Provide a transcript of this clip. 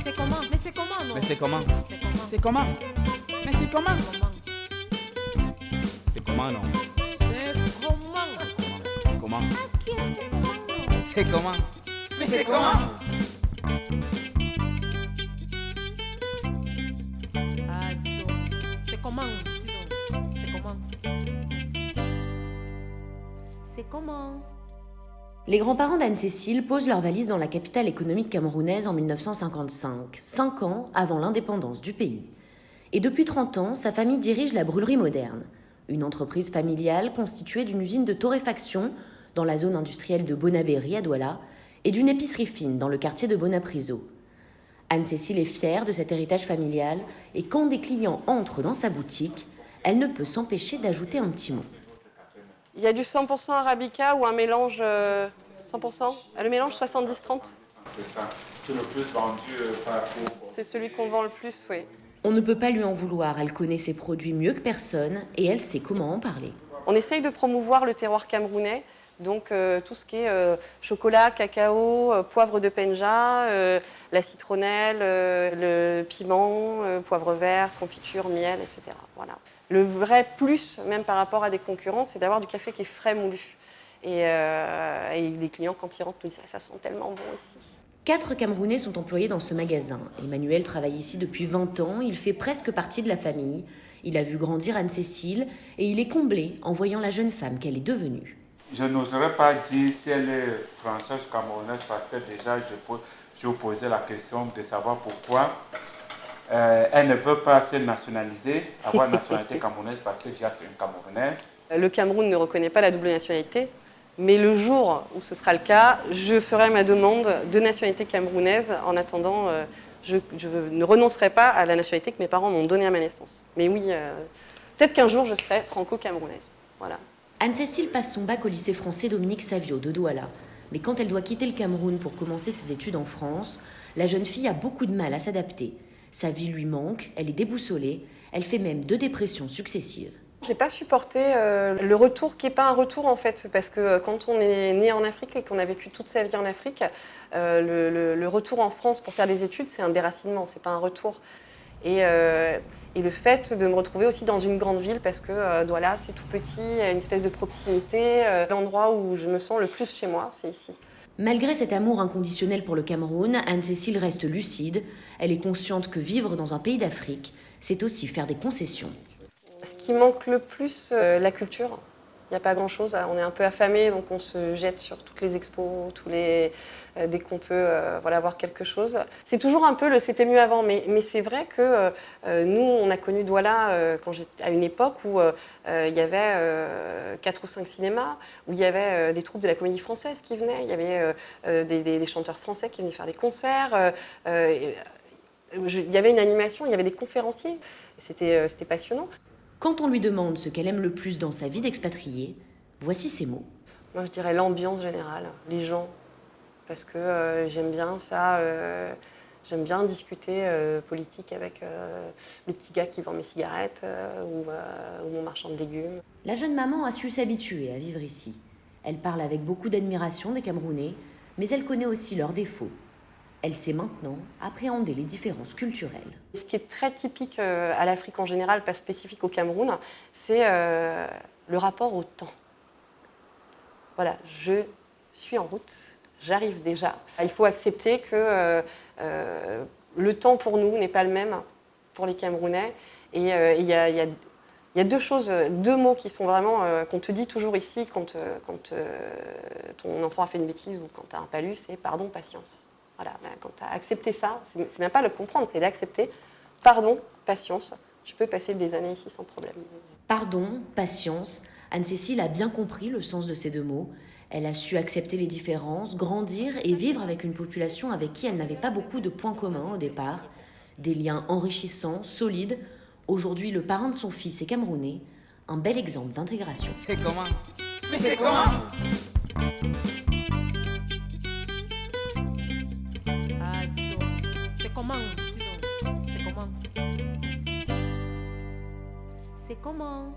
c'est comment? Mais c'est comment, non? Mais c'est comment? C'est comment? C'est comment? Mais c'est comment? C'est comment, non? C'est comment? C'est comment? Qui est c'est comment, non? C'est comment? Mais c'est comment? Ah, dis donc. C'est comment? Dis donc. C'est comment? C'est comment? Les grands-parents d'Anne-Cécile posent leurs valises dans la capitale économique camerounaise en 1955, 5 ans avant l'indépendance du pays. Et depuis 30 ans, sa famille dirige la Brûlerie Moderne, une entreprise familiale constituée d'une usine de torréfaction dans la zone industrielle de Bonabéry à Douala et d'une épicerie fine dans le quartier de Bonapriso. Anne-Cécile est fière de cet héritage familial et quand des clients entrent dans sa boutique, elle ne peut s'empêcher d'ajouter un petit mot. Il y a du 100% Arabica ou un mélange 100%. Le mélange 70-30. C'est ça. C'est le plus vendu par rapport. C'est celui qu'on vend le plus, oui. On ne peut pas lui en vouloir, elle connaît ses produits mieux que personne et elle sait comment en parler. On essaye de promouvoir le terroir camerounais, donc tout ce qui est chocolat, cacao, poivre de penja, la citronnelle, le piment, poivre vert, confiture, miel, etc. Voilà. Le vrai plus, même par rapport à des concurrents, c'est d'avoir du café qui est frais moulu. Et les clients, quand ils rentrent, nous disent « ça sent tellement bon ici ». 4 Camerounais sont employés dans ce magasin. Emmanuel travaille ici depuis 20 ans, il fait presque partie de la famille. Il a vu grandir Anne-Cécile et il est comblé en voyant la jeune femme qu'elle est devenue. Je n'oserais pas dire si elle est française ou camerounaise parce que déjà je vous posais la question de savoir pourquoi elle ne veut pas se nationaliser, avoir une nationalité camerounaise parce que déjà c'est une Camerounaise. Le Cameroun ne reconnaît pas la double nationalité, mais le jour où ce sera le cas, je ferai ma demande de nationalité camerounaise. En attendant, je ne renoncerai pas à la nationalité que mes parents m'ont donnée à ma naissance. Mais oui, peut-être qu'un jour je serai franco-camerounaise. Voilà. Anne-Cécile passe son bac au lycée français Dominique Savio de Douala. Mais quand elle doit quitter le Cameroun pour commencer ses études en France, la jeune fille a beaucoup de mal à s'adapter. Sa vie lui manque, elle est déboussolée, elle fait même 2 dépressions successives. J'ai pas supporté le retour qui n'est pas un retour en fait, parce que quand on est né en Afrique et qu'on a vécu toute sa vie en Afrique, le retour en France pour faire des études, c'est un déracinement, c'est pas un retour. Et le fait de me retrouver aussi dans une grande ville, parce que Douala c'est tout petit, une espèce de proximité, l'endroit où je me sens le plus chez moi, c'est ici. Malgré cet amour inconditionnel pour le Cameroun, Anne-Cécile reste lucide. Elle est consciente que vivre dans un pays d'Afrique, c'est aussi faire des concessions. Ce qui manque le plus, la culture. Il n'y a pas grand-chose. On est un peu affamé, donc on se jette sur toutes les expos, dès qu'on peut voir quelque chose. C'est toujours un peu le c'était mieux avant, mais c'est vrai que nous, on a connu Douala à une époque où il y avait 4 ou 5 cinémas, où il y avait des troupes de la Comédie Française qui venaient, il y avait des chanteurs français qui venaient faire des concerts. Il y avait une animation, il y avait des conférenciers. C'était passionnant. Quand on lui demande ce qu'elle aime le plus dans sa vie d'expatriée, voici ses mots. Moi, je dirais l'ambiance générale, les gens, parce que j'aime bien ça. J'aime bien discuter politique avec le petit gars qui vend mes cigarettes ou mon marchand de légumes. La jeune maman a su s'habituer à vivre ici. Elle parle avec beaucoup d'admiration des Camerounais, mais elle connaît aussi leurs défauts. Elle sait maintenant appréhender les différences culturelles. Ce qui est très typique à l'Afrique en général, pas spécifique au Cameroun, c'est le rapport au temps. Voilà, je suis en route, j'arrive déjà. Il faut accepter que le temps pour nous n'est pas le même pour les Camerounais. Et il y a 2 choses, 2 mots qui sont vraiment, qu'on te dit toujours ici quand ton enfant a fait une bêtise ou quand tu as un palus, c'est pardon, patience. Voilà, quand tu as accepté ça, c'est même pas le comprendre, c'est l'accepter. Pardon, patience, tu peux passer des années ici sans problème. Pardon, patience, Anne-Cécile a bien compris le sens de ces 2 mots. Elle a su accepter les différences, grandir et vivre avec une population avec qui elle n'avait pas beaucoup de points communs au départ. Des liens enrichissants, solides. Aujourd'hui, le parrain de son fils est camerounais. Un bel exemple d'intégration. C'est comment? Mais c'est comment? Ah, dis donc. C'est comment? Dis donc. C'est comment? C'est comment?